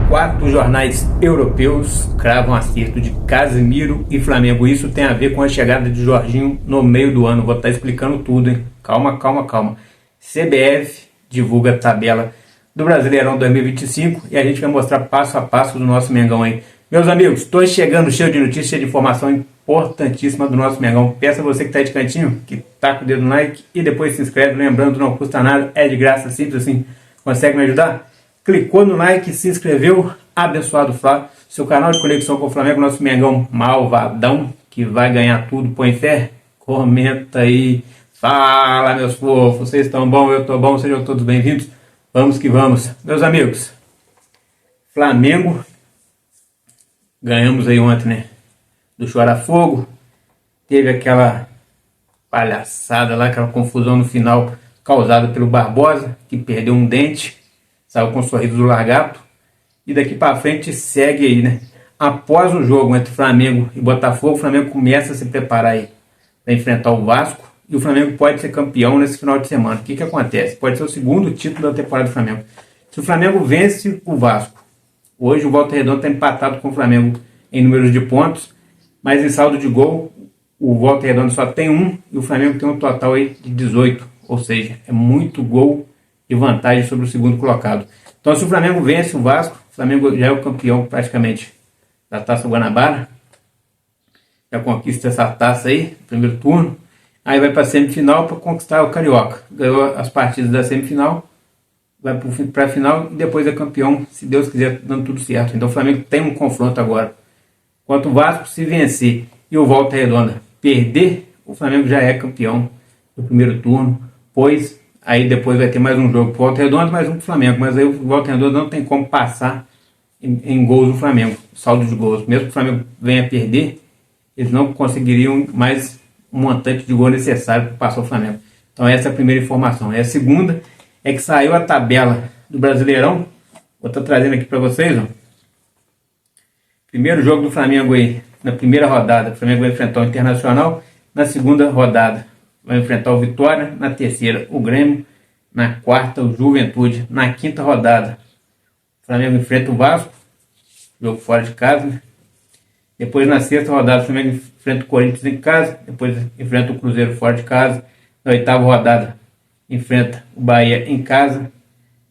Quatro jornais europeus cravam acerto de Casemiro e Flamengo. Isso tem a ver com a chegada de Jorginho no meio do ano. Vou estar explicando tudo, hein? Calma. CBF divulga a tabela do Brasileirão 2025 e a gente vai mostrar passo a passo do nosso Mengão aí. Meus amigos, estou chegando cheio de notícias, cheio de informação importantíssima do nosso Mengão. Peço a você que está aí de cantinho, que tá com o dedo no like e depois se inscreve. Lembrando, não custa nada, é de graça, simples assim. Consegue me ajudar? Clicou no like, se inscreveu, abençoado Flá, seu canal de conexão com o Flamengo, nosso Mengão malvadão, que vai ganhar tudo, põe fé? Comenta aí, fala meus fofos, vocês estão bom, eu estou bom, sejam todos bem-vindos, vamos que vamos. Meus amigos, Flamengo, ganhamos aí ontem, né, do Chora-Fogo, teve aquela palhaçada lá, aquela confusão no final, causada pelo Barbosa, que perdeu um dente, saiu com o sorriso do largato, e daqui para frente segue aí, né? Após o jogo entre Flamengo e Botafogo, o Flamengo começa a se preparar aí para enfrentar o Vasco, e o Flamengo pode ser campeão nesse final de semana. O que acontece? Pode ser o segundo título da temporada do Flamengo. Se o Flamengo vence o Vasco, hoje o Volta Redonda está empatado com o Flamengo em números de pontos, mas em saldo de gol, o Volta Redonda só tem um, e o Flamengo tem um total aí de 18, ou seja, é muito gol e vantagem sobre o segundo colocado. Então, se o Flamengo vence o Vasco, o Flamengo já é o campeão praticamente da Taça Guanabara, já conquista essa taça aí, primeiro turno, aí vai para a semifinal para conquistar o Carioca. Ganhou as partidas da semifinal, vai para a final e depois é campeão, se Deus quiser, dando tudo certo. Então o Flamengo tem um confronto agora. Enquanto o Vasco, se vencer e o Volta Redonda perder, o Flamengo já é campeão do primeiro turno, pois aí depois vai ter mais um jogo pro Volta Redonda, mais um pro Flamengo. Mas aí o Volta Redonda não tem como passar em gols do Flamengo, saldo de gols. Mesmo que o Flamengo venha a perder, eles não conseguiriam mais um montante de gol necessário para passar o Flamengo. Então essa é a primeira informação. E a segunda é que saiu a tabela do Brasileirão. Vou estar trazendo aqui para vocês, ó. Primeiro jogo do Flamengo aí, na primeira rodada, o Flamengo vai enfrentar o Internacional. Na segunda rodada, vai enfrentar o Vitória, na terceira o Grêmio, na quarta o Juventude, na quinta rodada o Flamengo enfrenta o Vasco, jogo fora de casa, né? Depois na sexta rodada o Flamengo enfrenta o Corinthians em casa, depois enfrenta o Cruzeiro fora de casa, na oitava rodada enfrenta o Bahia em casa,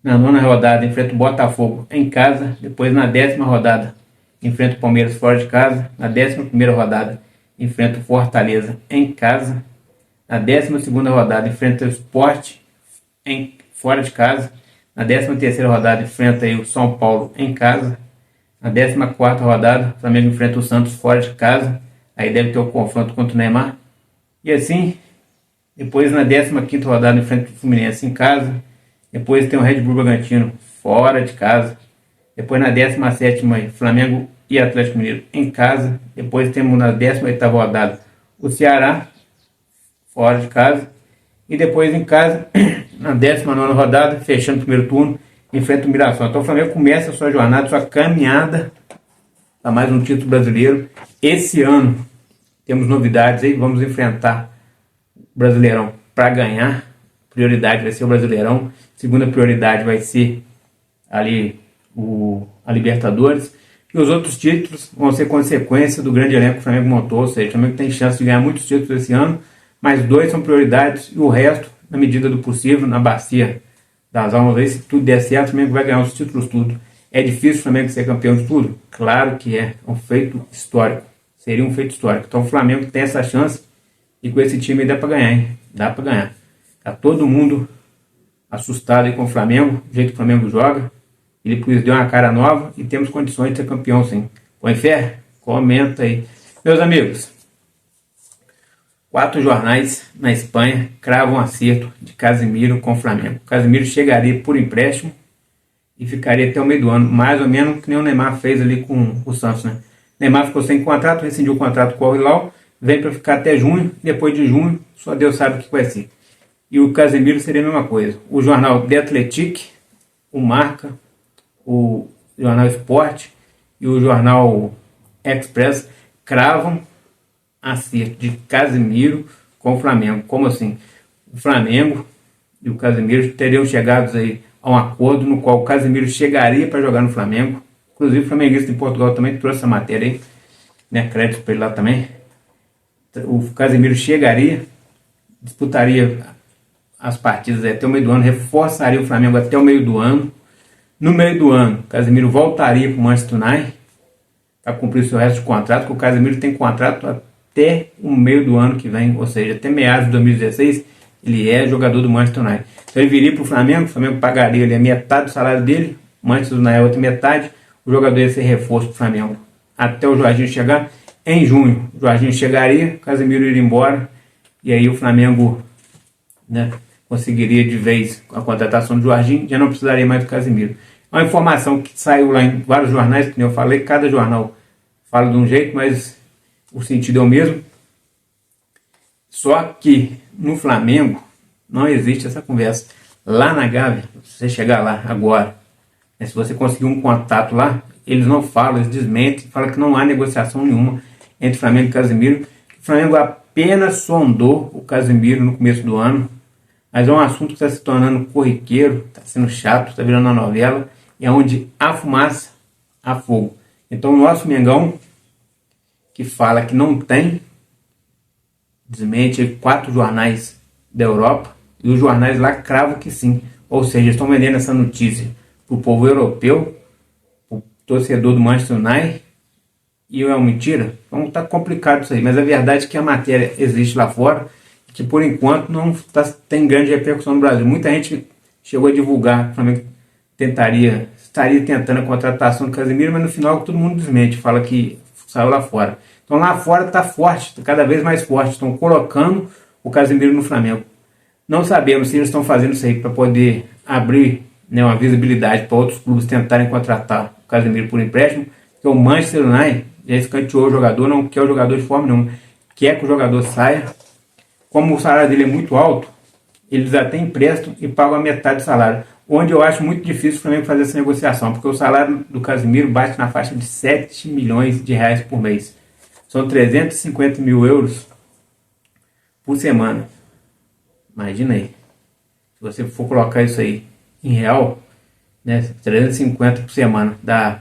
na nona rodada enfrenta o Botafogo em casa, depois na 10ª rodada enfrenta o Palmeiras fora de casa, na 11ª rodada enfrenta o Fortaleza em casa, na 12ª rodada enfrenta o Sport fora de casa. Na 13ª rodada enfrenta aí o São Paulo em casa. Na 14ª rodada o Flamengo enfrenta o Santos fora de casa. Aí deve ter o confronto contra o Neymar. E assim, depois na 15ª rodada enfrenta o Fluminense em casa. Depois tem o Red Bull Bragantino fora de casa. Depois na 17ª Flamengo e Atlético Mineiro em casa. Depois temos na 18ª rodada o Ceará fora de casa, e depois em casa, na 19ª rodada, fechando o primeiro turno, enfrenta o Mirassol. Então o Flamengo começa a sua jornada, sua caminhada para mais um título brasileiro. Esse ano temos novidades aí, vamos enfrentar o Brasileirão para ganhar. Prioridade vai ser o Brasileirão, segunda prioridade vai ser ali a Libertadores, e os outros títulos vão ser consequência do grande elenco que o Flamengo montou, ou seja, o Flamengo tem chance de ganhar muitos títulos esse ano, mas 2 são prioridades e o resto, na medida do possível, na bacia das almas aí, se tudo der certo, o Flamengo vai ganhar os títulos tudo. É difícil o Flamengo ser campeão de tudo? Claro que é um feito histórico, seria um feito histórico. Então o Flamengo tem essa chance e com esse time aí dá para ganhar, hein? Dá para ganhar. Tá todo mundo assustado aí com o Flamengo, do jeito que o Flamengo joga. Ele deu uma cara nova e temos condições de ser campeão sim. Põe fé? Comenta aí. Meus amigos, 4 jornais na Espanha cravam um acerto de Casemiro com o Flamengo. Casemiro chegaria por empréstimo e ficaria até o meio do ano, mais ou menos que nem o Neymar fez ali com o Santos, né? Neymar ficou sem contrato, rescindiu o contrato com o Al-Hilal, vem para ficar até junho, depois de junho, só Deus sabe o que vai ser. E o Casemiro seria a mesma coisa. O jornal The Athletic, o Marca, o jornal Sport e o jornal Express cravam acerto de Casemiro com o Flamengo. Como assim? O Flamengo e o Casemiro teriam chegado aí a um acordo no qual o Casemiro chegaria para jogar no Flamengo, Inclusive o flamenguista de Portugal também trouxe essa matéria aí, né? Crédito para ele lá também. O Casemiro chegaria, disputaria as partidas até o meio do ano, reforçaria o Flamengo até o meio do ano. No meio do ano, Casemiro voltaria para o Manchester United para cumprir o seu resto de contrato, porque o Casemiro tem contrato até o meio do ano que vem, ou seja, até meados de 2016, ele é jogador do Manchester United. Então ele viria para o Flamengo pagaria ali a metade do salário dele, o Manchester United a outra metade, o jogador ia ser reforço para o Flamengo. Até o Jorginho chegar em junho, o Jorginho chegaria, o Casemiro iria embora, e aí o Flamengo, né, conseguiria de vez a contratação do Jorginho, já não precisaria mais do Casemiro. É uma informação que saiu lá em vários jornais, que eu falei, cada jornal fala de um jeito, mas o sentido é o mesmo. Só que no Flamengo não existe essa conversa. Lá na Gávea, se você chegar lá agora, né, se você conseguir um contato lá, eles não falam, eles desmentem, falam que não há negociação nenhuma entre Flamengo e Casemiro. O Flamengo apenas sondou o Casemiro no começo do ano, mas é um assunto que está se tornando corriqueiro, está sendo chato, está virando uma novela, e é onde há fumaça, há fogo. Então o nosso Mengão, que fala que não tem, desmente 4 jornais da Europa, e os jornais lá cravam que sim. Ou seja, estão vendendo essa notícia para o povo europeu, o torcedor do Manchester United, e é uma mentira? Então está complicado isso aí, mas a verdade é que a matéria existe lá fora, e que por enquanto não tem grande repercussão no Brasil. Muita gente chegou a divulgar que o Flamengo estaria tentando a contratação do Casemiro, mas no final todo mundo desmente, fala que saiu lá fora. Então lá fora está forte, tá cada vez mais forte, estão colocando o Casemiro no Flamengo. Não sabemos se eles estão fazendo isso aí para poder abrir, né, uma visibilidade para outros clubes tentarem contratar o Casemiro por empréstimo, porque o Manchester United já escanteou o jogador, não quer o jogador de forma nenhuma, quer que o jogador saia. Como o salário dele é muito alto, eles até emprestam e pagam a metade do salário, onde eu acho muito difícil o Flamengo fazer essa negociação, porque o salário do Casemiro bate na faixa de 7 milhões de reais por mês. São 350 mil euros por semana. Imagina aí. Se você for colocar isso aí em real, né, 350 por semana, dá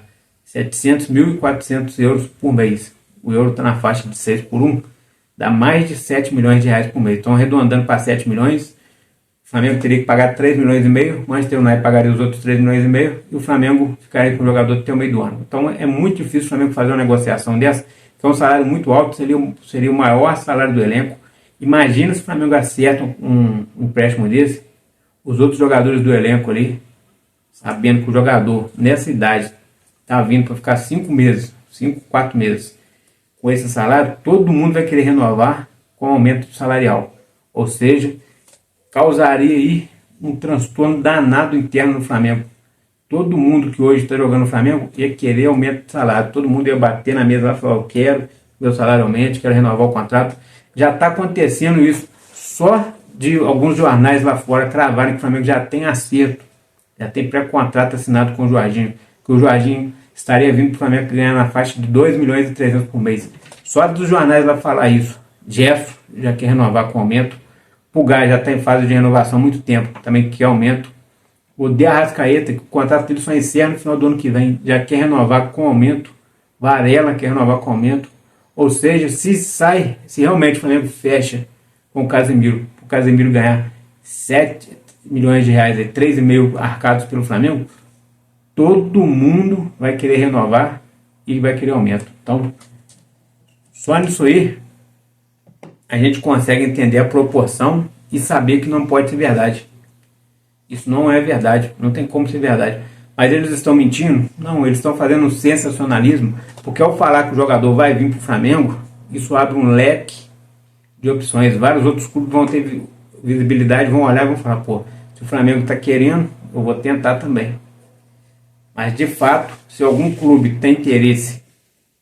700.400 euros por mês. O euro está na faixa de 6 por 1, dá mais de 7 milhões de reais por mês. Então, arredondando para 7 milhões, o Flamengo teria que pagar 3 milhões e meio, o Manchester United pagaria os outros 3 milhões e meio, e o Flamengo ficaria com o jogador até o meio do ano. Então, é muito difícil o Flamengo fazer uma negociação dessa, que é um salário muito alto, seria o maior salário do elenco. Imagina se o Flamengo acerta um empréstimo desse, os outros jogadores do elenco ali, sabendo que o jogador nessa idade está vindo para ficar 4 meses com esse salário, todo mundo vai querer renovar com aumento salarial. Ou seja, causaria aí um transtorno danado interno no Flamengo. Todo mundo que hoje está jogando no Flamengo ia querer aumento de salário. Todo mundo ia bater na mesa e falar: eu quero meu salário aumente, quero renovar o contrato. Já está acontecendo isso. Só de alguns jornais lá fora cravarem que o Flamengo já tem acerto, já tem pré-contrato assinado com o Jorginho, que o Jorginho estaria vindo para o Flamengo ganhar na faixa de 2 milhões e 300 por mês. Só dos jornais lá falar isso. Gerson já quer renovar com aumento. Pulgar já está em fase de renovação há muito tempo, também quer aumento. O De Arrascaeta, que o contrato dele só encerra no final do ano que vem, já quer renovar com aumento. Varela quer renovar com aumento. Ou seja, se realmente o Flamengo fecha com o Casemiro ganhar 7 milhões de reais, 3,5 arcados pelo Flamengo, todo mundo vai querer renovar e vai querer aumento. Então, só nisso aí, a gente consegue entender a proporção e saber que não pode ser verdade. Isso não é verdade, não tem como ser verdade. Mas eles estão mentindo? Não, eles estão fazendo um sensacionalismo, porque ao falar que o jogador vai vir para o Flamengo, isso abre um leque de opções. Vários outros clubes vão ter visibilidade, vão olhar e vão falar: pô, se o Flamengo está querendo, eu vou tentar também. Mas de fato, se algum clube tem interesse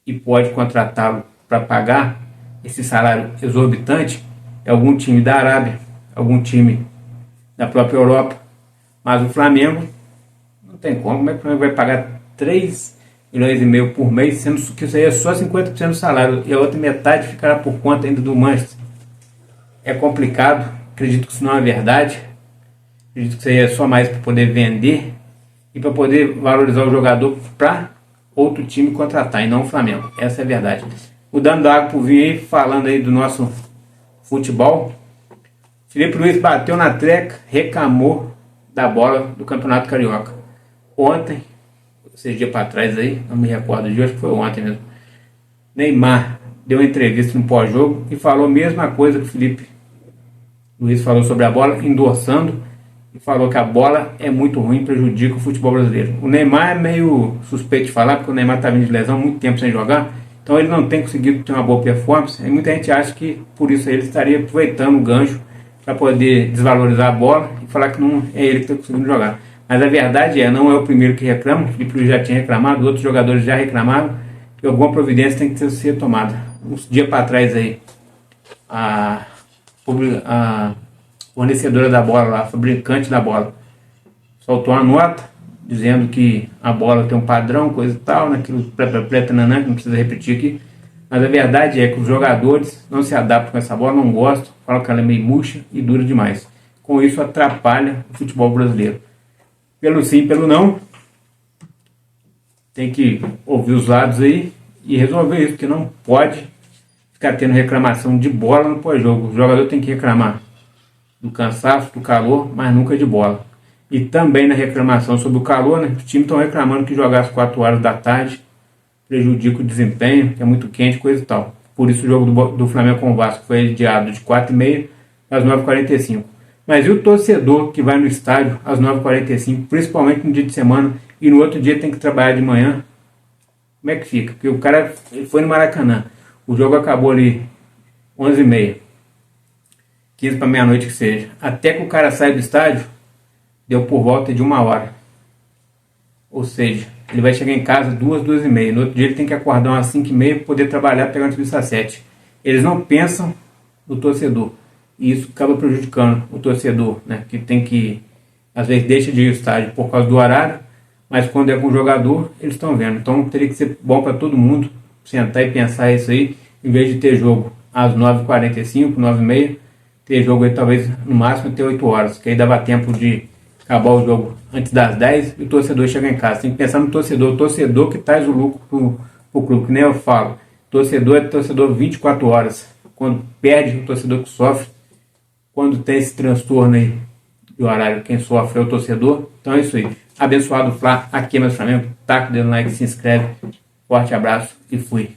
e pode contratá-lo para pagar esse salário exorbitante, é algum time da Arábia, algum time da própria Europa. Mas o Flamengo não tem como é que o Flamengo vai pagar 3 milhões e meio por mês, sendo que isso aí é só 50% do salário, e a outra metade ficará por conta ainda do Manchester. É complicado, acredito que isso não é verdade, acredito que isso aí é só mais para poder vender e para poder valorizar o jogador para outro time contratar e não o Flamengo. Essa é a verdade. Mudando da água pro vinho aí, falando aí do nosso futebol. Felipe Luiz bateu na treca, reclamou da bola do Campeonato Carioca. Ontem, esses dias para trás aí, não me recordo de hoje, que foi ontem mesmo. Neymar deu uma entrevista no pós-jogo e falou a mesma coisa que o Felipe Luiz falou sobre a bola, endossando, e falou que a bola é muito ruim, prejudica o futebol brasileiro. O Neymar é meio suspeito de falar, porque o Neymar está vindo de lesão há muito tempo sem jogar, então ele não tem conseguido ter uma boa performance, e muita gente acha que por isso ele estaria aproveitando o gancho para poder desvalorizar a bola e falar que não é ele que está conseguindo jogar. Mas a verdade é, não é o primeiro que reclama, o Felipe Luiz já tinha reclamado, outros jogadores já reclamaram, e alguma providência tem que ser tomada. Uns dias para trás aí, a fornecedora da bola lá, a fabricante da bola, soltou uma nota dizendo que a bola tem um padrão, coisa e tal, naquilo preta nanã, que não precisa repetir aqui. Mas a verdade é que os jogadores não se adaptam com essa bola, não gostam, falam que ela é meio murcha e dura demais. Com isso atrapalha o futebol brasileiro. Pelo sim, pelo não, tem que ouvir os lados aí e resolver isso, porque não pode ficar tendo reclamação de bola no pós-jogo. O jogador tem que reclamar do cansaço, do calor, mas nunca de bola. E também na reclamação sobre o calor, né? Os times estão reclamando que jogar às 4 horas da tarde prejudica o desempenho, que é muito quente, coisa e tal. Por isso o jogo do Flamengo com o Vasco foi adiado de 4h30 às 9h45. Mas e o torcedor que vai no estádio às 9h45, principalmente no dia de semana, e no outro dia tem que trabalhar de manhã? Como é que fica? Porque o cara foi no Maracanã, o jogo acabou ali 11h30, 15 para meia-noite que seja. Até que o cara sai do estádio, deu por volta de 1 hora. Ou seja, ele vai chegar em casa 2h30. No outro dia ele tem que acordar umas 5h30 para poder trabalhar, pegar uma entrevista às 7. Eles não pensam no torcedor. E isso acaba prejudicando o torcedor, né? Que tem que, às vezes, deixa de ir ao estádio por causa do horário, mas quando é com o jogador, eles estão vendo. Então teria que ser bom para todo mundo sentar e pensar isso aí, em vez de ter jogo às 9h45, 9h30, ter jogo aí talvez no máximo até 8 horas, que aí dava tempo de acabar o jogo antes das 10 e o torcedor chegar em casa. Tem que pensar no torcedor, o torcedor que traz o lucro pro clube, que nem eu falo. Torcedor é torcedor 24 horas. Quando perde, o torcedor que sofre. Quando tem esse transtorno aí de horário, quem sofre é o torcedor. Então é isso aí. Abençoado Flá, aqui é meu Flamengo. Taca o dedo no like, se inscreve. Forte abraço e fui.